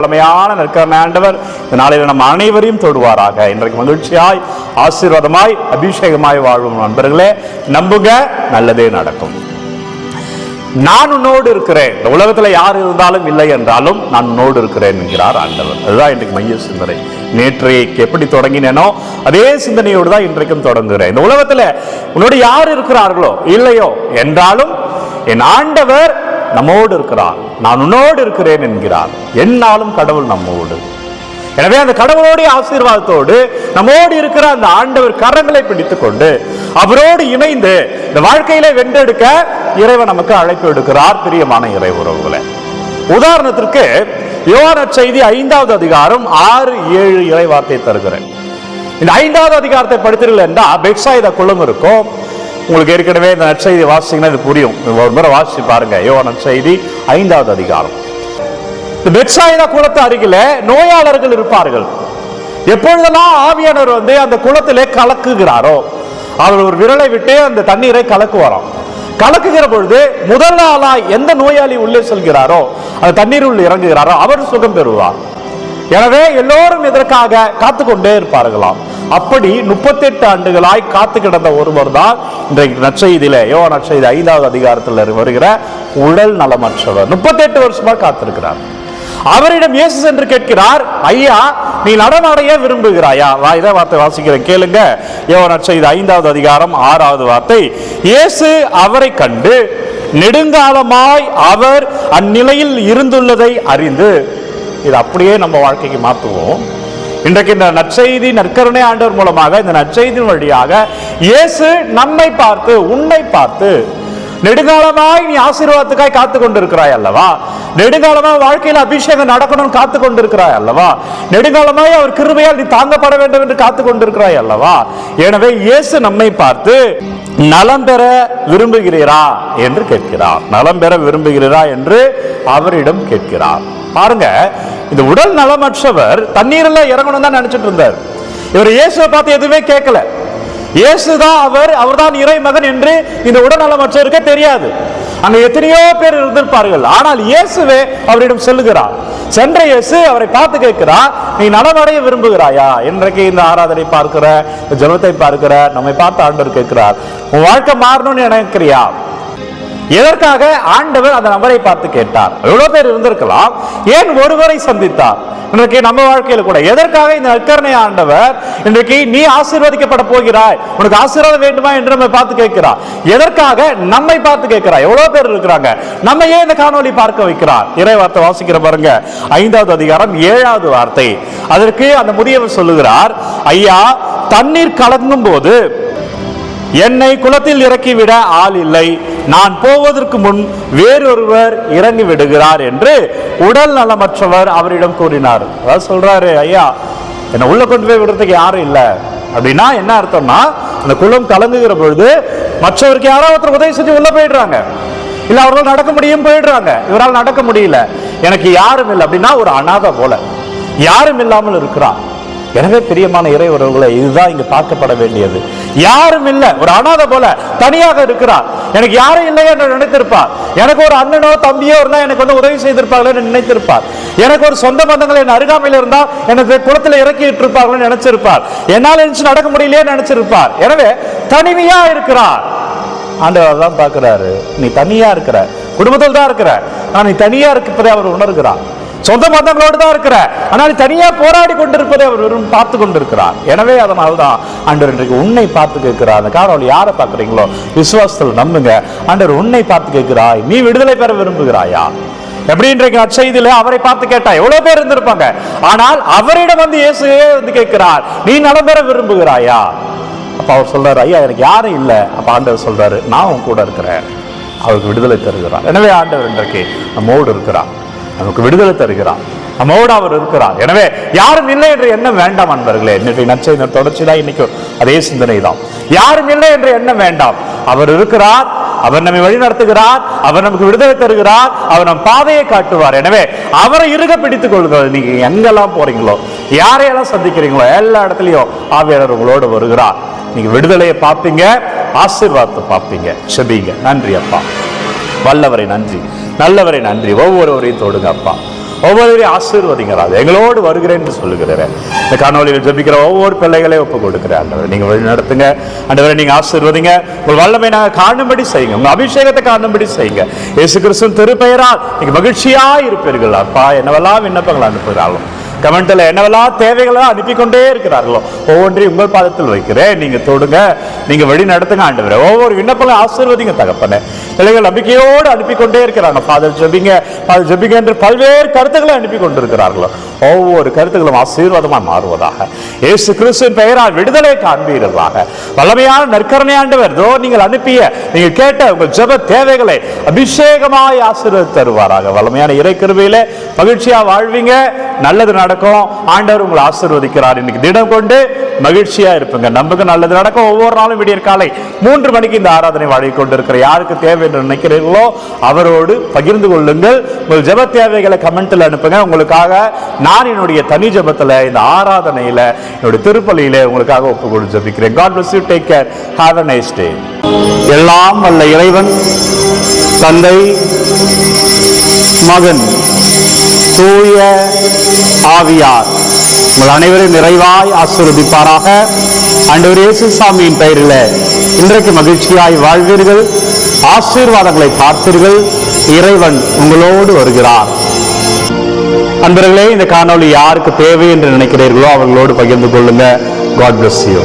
வல்லமையான நற்கருணை ஆண்டவர் இந்த நாளில் நம் அனைவரையும் தொடுவாராக. இன்றைக்கு மகிழ்ச்சியாய் ஆசீர்வாதமாய் அபிஷேகமாய் வாழும் நண்பர்களே, நம்புங்க, நல்லதே நடக்கும். நான் உன்னோடு இருக்கிறேன். இந்த உலகத்துல யார் இருந்தாலும் இல்லை என்றாலும் நான் உன்னோடு இருக்கிறேன் என்கிறார் ஆண்டவர். அதுதான் இன்றைக்கு மைய சிந்தனை. நேற்றைக்கு எப்படி தொடங்கினேனோ அதே சிந்தனையோடு தான் இன்றைக்கும் தொடங்குகிறேன். இந்த உலகத்துல உன்னோடு யார் இருக்கிறார்களோ இல்லையோ என்றாலும் என் ஆண்டவர் நம்மோடு இருக்கிறார். நான் உன்னோடு இருக்கிறேன் என்கிறார். என்னாலும் கடவுள் நம்மோடு. எனவே அந்த கடவுளோடைய ஆசீர்வாதத்தோடு நம்மோடு இருக்கிற அந்த ஆண்டவர் கரங்களை பிடித்துக் கொண்டு அவரோடு இணைந்து இந்த வாழ்க்கையில வென்றெடுக்க இறைவன் நமக்கு அழைப்பு எடுக்கிறார். பிரியமான இறை உறவுகளே, உதாரணத்திற்கு யோவான் நற்செய்தி 5வது அதிகாரம் 6, 7 இறை வார்த்தை தருகிறேன். இந்த 5வது அதிகாரத்தை படித்தீர்கள் என்றால் பெத்சாயிதா குளம் இருக்கும். உங்களுக்கு ஏற்கனவே இந்த நற்செய்தி வாசிங்கன்னா இது புரியும். ஒரு முறை வாசிச்சு பாருங்க. யோவான் நற்செய்தி 5வது அதிகாரம். இந்த பெத்சாயிதா குளத்து அருகில நோயாளர்கள் இருப்பார்கள். எப்பொழுதெல்லாம் ஆவியானவர் வந்து அந்த குளத்திலே கலக்குகிறாரோ அவர் ஒரு விரலை விட்டு அந்த தண்ணீரை கலக்குவாராம். கலக்குகிற பொழுது முதல் நாளா எந்த நோயாளி உள்ளே செல்கிறாரோ அந்த தண்ணீர் உள்ள இறங்குகிறாரோ அவர் சுகம் பெறுவார். எனவே எல்லோரும் இதற்காக காத்து கொண்டே இருப்பார்களாம். அப்படி 38 ஆண்டுகளாய் காத்து கிடந்த ஒருவர் தான் இன்றைக்கு நற்செய்தியில யோவான் நற்செய்தி 5வது அதிகாரத்தில் வருகிற உடல் நலமற்றவர். 38 வருஷமா காத்திருக்கிறார். அவரிடம் இயேசு சென்று கேட்கிறார், ஐயா, நீ நடனடைய விரும்புகிறாயா? இதை வார்த்தை வாசிக்கிறேன், கேளுங்க. யோவான் நற்செய்தி 5வது அதிகாரம் 6வது வார்த்தை. இயேசு அவரை கண்டு நெடுங்காலமாய் அவர் அந்நிலையில் இருந்துள்ளதை அறிந்து, இது அப்படியே நம்ம வாழ்க்கைக்கு மாற்றுவோம். இன்றைக்கு இந்த நற்செய்தி நற்கருணை ஆண்டவர் மூலமாக இந்த நற்செய்தியின் வழியாக இயேசு நம்மை பார்த்து, உன்னை பார்த்து, நெடுங்காலமாய் நீ ஆசீர்வாதத்துக்காய் காத்து கொண்டிருக்கிறாய் அல்லவா? நெடுங்காலமாய் வாழ்க்கையில் அபிஷேகம் நடக்கணும்னு காத்து கொண்டிருக்கிறாய் அல்லவா? நெடுங்காலமாய் அவர் கிருபையால் நீ தாங்கப்பட வேண்டும் என்று காத்து கொண்டிருக்கிறாய் அல்லவா? எனவே இயேசு நம்மை பார்த்து நலம் பெற விரும்புகிறீரா என்று கேட்கிறார். நலம் பெற விரும்புகிறீரா என்று அவரிடம் கேட்கிறார். பாருங்க, இந்த உடல் நலமற்றவர் தண்ணீர்ல இறங்கணும் தான் நினைச்சிட்டு இருந்தார். இவர் இயேசுவை பார்த்து எதுவுமே கேட்கல. இயேசுதான் அவர்தான் இறைமகன் என்று இந்த உடல் நலமற்றவருக்கு தெரியாது. அங்க எத்தனையோ பேர் இருந்திருப்பார்கள். ஆனால் இயேசுவே அவரிடம் சொல்லுகிறார். சென்ற இயேசு அவரை பார்த்து கேட்கிறார், நீ நலமடைய விரும்புகிறாயா? இன்றைக்கு இந்த ஆராதனை பார்க்கிற, ஜெபத்தை பார்க்கிற நம்மை பார்த்து ஆண்டவர் கேட்கிறார், உன் வாழ்க்கை மாறணும்னு நினைக்கிறியா? எதற்காக ஆண்டவர் அந்த நபரை பார்த்து கேட்டார்? எவ்வளவு பேர் இருந்திருக்கலாம். ஏன் ஒருவரை சந்தித்தார்? இன்றைக்கு நம்ம வாழ்க்கையில கூட எதற்காக இந்த நற்கருணை ஆண்டவர் இன்றைக்கு நீ ஆசீர்வதிக்கப்பட போகிறாய், உனக்கு ஆசீர்வாதம் வேண்டுமா என்று நம்ம பார்த்து கேட்கிறார். எதற்காக நம்மை பார்த்து கேட்கிறார்? எவ்வளவு பேர் இருக்கிறாங்க. நம்ம ஏன் இந்த காணொலி பார்க்க வைக்கிறார்? இறை வார்த்தை வாசிக்கிற பாருங்க, 5வது அதிகாரம் 7வது வார்த்தை. அதற்கு அந்த முதியவர் சொல்லுகிறார், ஐயா, தண்ணீர் கலங்கும் போது என்னை குளத்தில் இறக்கிவிட ஆள் இல்லை, நான் போவதற்கு முன் வேறொருவர் இறங்கி விடுகிறார் என்று உடல் நலமற்றவர் அவரிடம் கூறினார். அதாவது சொல்றாரு, ஐயா, என்னை உள்ள கொண்டு போய் விடுறதுக்கு யாரும் இல்லை. அப்படின்னா என்ன அர்த்தம்னா, அந்த குளம் கலங்குகிற பொழுது மற்றவருக்கு யாராவது ஒருத்தர் உதவி செஞ்சு உள்ள போயிடுறாங்க. இல்ல அவர்கள் நடக்க முடியும் போயிடுறாங்க. இவரால் நடக்க முடியல, எனக்கு யாரும் இல்லை அப்படின்னா ஒரு அனாதை போல யாரும் இல்லாமல் இருக்கிறார். எனவே பிரியமான இறை உறவுகளை, இதுதான் இங்க பார்க்கப்பட வேண்டியது. யாரும் இல்லை, ஒரு அனாதை போல தனியாக இருக்கிறார். எனக்கு யாரும் இல்லை என்று நினைத்திருப்பார். எனக்கு ஒரு அண்ணனோ தம்பியோ இருந்தா எனக்கு வந்து உதவி செய்திருப்பார்கள் நினைத்திருப்பார். எனக்கு ஒரு சொந்த பந்தங்கள் என் அருகாமையில் இருந்தால் எனக்கு குளத்தில் இறக்கி இருப்பார்கள் நினைச்சிருப்பார். என்னால் எழுந்து நடக்க முடியலையே நினைச்சிருப்பார். எனவே தனிமையா இருக்கிறார். ஆண்டவர் தான் பார்க்கிறாரு, நீ தனியா இருக்கிற, குடும்பத்தில் தான் இருக்கிற, நான் நீ தனியா இருப்பதை அவர் உணர்கிறார். சொந்த பந்தங்களோடு தான் இருக்கிற, ஆனால் தனியா போராடி கொண்டிருப்பதை அவர் வெறும் பார்த்து கொண்டிருக்கிறார். எனவே அதனால்தான் ஆண்டவர் இன்றைக்கு உன்னை பார்த்து கேட்கிறார். அந்த காரணம் யாரை பார்க்குறீங்களோ விசுவாசத்தில் நம்புங்க. ஆண்டவர் உன்னை பார்த்து கேட்கிறாய், நீ விடுதலை பெற விரும்புகிறாயா? எப்படி இன்றைக்கு நற்செய்தியில அவரை பார்த்து கேட்டா எவ்வளவு பேர் இருந்திருப்பாங்க. ஆனால் அவரிடம் வந்து இயேசுவே வந்து கேட்கிறார், நீ நலம் பெற விரும்புகிறாயா? அப்ப அவர் சொல்றாரு, ஐயா, எனக்கு யாரும் இல்லை. அப்ப ஆண்டவர் சொல்றாரு, நான் உன் கூட இருக்கிறேன். அவருக்கு விடுதலை தருகிறார். எனவே ஆண்டவர் இன்றைக்கு நம்மோடு இருக்கிறார், நமக்கு விடுதலை தருகிறார், நம்மோடு அவர் இருக்கிறார். எனவே யாரும் இல்லை என்ற எண்ணம் வேண்டாம் அன்பர்களே. இன்னைக்கு நற்செய்தி தொடர்ச்சி தான் இன்னைக்கு அதே சிந்தனை தான். யாரும் இல்லை என்ற எண்ணம் வேண்டாம். அவர் இருக்கிறார், அவர் நம்மை வழி நடத்துகிறார், அவர் நமக்கு விடுதலை தருகிறார், அவர் நம் பாதையை காட்டுவார். எனவே அவரை இறுக பிடித்துக் கொள்ளுங்கள். நீங்க எங்கெல்லாம் போறீங்களோ, யாரையெல்லாம் சந்திக்கிறீங்களோ, எல்லா இடத்துலயும் ஆவியானவர் உங்களோடு வருகிறார். நீங்க விடுதலையை பார்ப்பீங்க, ஆசீர்வாதத்தை பார்ப்பீங்க. செபிங்க. நன்றி அப்பா, வல்லவரை நன்றி, நல்லவரை நன்றி. ஒவ்வொருவரையும் தொடுங்க அப்பா. ஒவ்வொருவரையும் ஆசீர்வதிங்கிறார். எங்களோடு வருகிறேன் என்று சொல்லுகிறேன். இந்த காணொலியில் ஜெபிக்கிற ஒவ்வொரு பிள்ளைகளையும் ஒப்பு கொடுக்கிறேன். ஆண்டவரே நீங்க வழி நடத்துங்க. ஆண்டவரே நீங்க ஆசீர்வதிங்க. உங்கள் வல்லமை நாங்கள் காணும்படி செய்யுங்க. உங்க அபிஷேகத்தை காணும்படி செய்யுங்க. இயேசு கிறிஸ்துவின் திருப்பெயரால் நீங்க மகிழ்ச்சியாய் இருப்பீர்கள். அப்பா என்னவெல்லாம் விண்ணப்பங்கள் அனுப்புகிறாலும் கமெண்ட்ல என்னவெல்லாம் தேவைகளோ அனுப்பி கொண்டே இருக்கிறார்களோ ஒவ்வொன்றையும் உங்கள் பாதத்தில் வைக்கிறேன். நீங்க தொடுங்க, நீங்க வழி நடத்துங்க ஆண்டவரே. ஒவ்வொரு விண்ணப்பங்களும் ஆசீர்வதிங்க தகப்பனே. பிள்ளைகள் நம்பிக்கையோடு அனுப்பி கொண்டே இருக்கிறாங்க. ஃபாதர் ஜெபிங்க, ஃபாதர் ஜெபிங்க என்று பல்வேறு கருத்துக்களை அனுப்பி கொண்டிருக்கிறார்களோ ஒவ்வொரு கருத்துக்களும் ஆசீர்வாதமாக மாறுவதாக. இயேசு கிறிஸ்துவின் பெயரால் விடுதலை காண்பீர்களாக. வல்லமையான நற்கருணை ஆண்டவர் தோ நீங்கள் அனுப்பிய நீங்கள் கேட்ட உங்கள் ஜெப தேவைகளை அபிஷேகமாய் ஆசீர்வதித்து தருவாராக. வல்லமையான இறை கிருபையிலே மகிழ்ச்சியா வாழ்வீங்க. நல்லது நடக்கும். ஆண்டவர் உங்களை ஆசீர்வதிக்கிறார். இன்னைக்கு தினம் கொண்டு மகிழ்ச்சியா இருப்பீங்க. நமக்கு நல்லது நடக்கும். ஒவ்வொரு நாளும் விடியற் காலை 3 மணிக்கு இந்த ஆராதனை வழங்கி கொண்டிருக்கிற யாருக்கு தேவை என்று நினைக்கிறீர்களோ அவரோடு பகிர்ந்து கொள்ளுங்கள். உங்கள் ஜெப தேவைகளை கமெண்ட்ல அனுப்புங்க. உங்களுக்காக நான் என்னுடைய தனி ஜெபத்துல இந்த ஆராதனையில என்னுடைய திருப்பலியில உங்களுக்காக ஒப்பு கொடுத்து ஜெபிக்கிறேன். God bless you. Take care. Have a nice day. எல்லாம் வல்ல இறைவன் தந்தை, மகன், தூய ஆவியார் உங்கள் அனைவரும் நிறைவாய் ஆசீர்வதிப்பாராக. ஆண்டவர் இயேசு சாமியின் பெயரில் இன்றைக்கு மகிழ்ச்சியாய் வாழ்வீர்கள். ஆசீர்வாதங்களை பார்ப்பீர்கள். இறைவன் உங்களோடு வருகிறார். அன்பர்களே, இந்த காணொளி யாருக்கு தேவை என்று நினைக்கிறீர்களோ அவர்களோடு பகிர்ந்து கொள்ளுங்க. God bless you.